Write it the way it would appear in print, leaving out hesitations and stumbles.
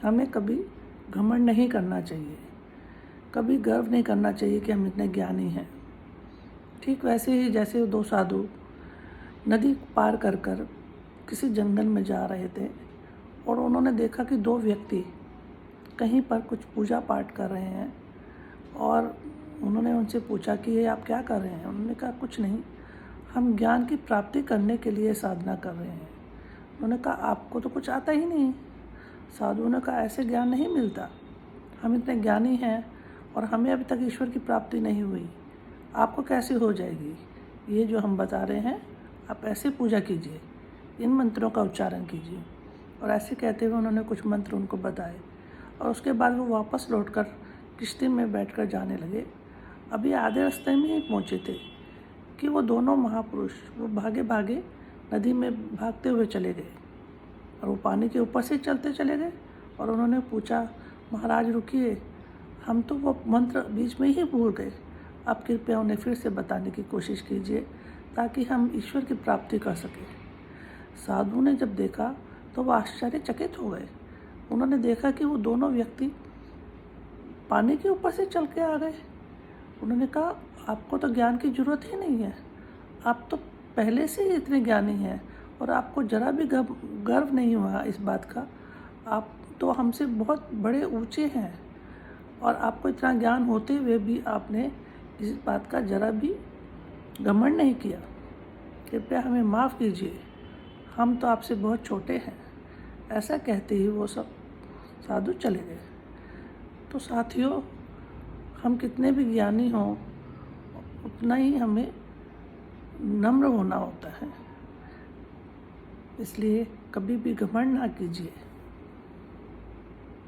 हमें कभी घमंड नहीं करना चाहिए, कभी गर्व नहीं करना चाहिए कि हम इतने ज्ञानी हैं। ठीक वैसे ही जैसे दो साधु नदी पार कर कर किसी जंगल में जा रहे थे और उन्होंने देखा कि दो व्यक्ति कहीं पर कुछ पूजा पाठ कर रहे हैं और उन्होंने उनसे पूछा कि ये आप क्या कर रहे हैं। उन्होंने कहा कुछ नहीं, हम ज्ञान की प्राप्ति करने के लिए साधना कर रहे हैं। उन्होंने कहा आपको तो कुछ आता ही नहीं। साधुओं ने कहा ऐसे ज्ञान नहीं मिलता, हम इतने ज्ञानी हैं और हमें अभी तक ईश्वर की प्राप्ति नहीं हुई, आपको कैसे हो जाएगी। ये जो हम बता रहे हैं आप ऐसे पूजा कीजिए, इन मंत्रों का उच्चारण कीजिए। और ऐसे कहते हुए उन्होंने कुछ मंत्र उनको बताए और उसके बाद वो वापस लौटकर किश्ती में बैठकर जाने लगे। अभी आधे रास्ते में ही पहुँचे थे कि वो दोनों महापुरुष वो भागे भागे नदी में भागते हुए चले गए और वो पानी के ऊपर से चलते चले गए। और उन्होंने पूछा महाराज रुकिए, हम तो वो मंत्र बीच में ही भूल गए, आप कृपया उन्हें फिर से बताने की कोशिश कीजिए ताकि हम ईश्वर की प्राप्ति कर सकें। साधु ने जब देखा तो वो आश्चर्यचकित हो गए। उन्होंने देखा कि वो दोनों व्यक्ति पानी के ऊपर से चल के आ गए। उन्होंने कहा आपको तो ज्ञान की ज़रूरत ही नहीं है, आप तो पहले से ही इतने ज्ञानी हैं और आपको ज़रा भी गर्व नहीं हुआ इस बात का। आप तो हमसे बहुत बड़े ऊंचे हैं और आपको इतना ज्ञान होते हुए भी आपने इस बात का ज़रा भी घमंड नहीं किया। कृपया हमें माफ़ कीजिए, हम तो आपसे बहुत छोटे हैं। ऐसा कहते ही वो सब साधु चले गए। तो साथियों, हम कितने भी ज्ञानी हों उतना ही हमें नम्र होना होता है, इसलिए कभी भी घमंड ना कीजिए।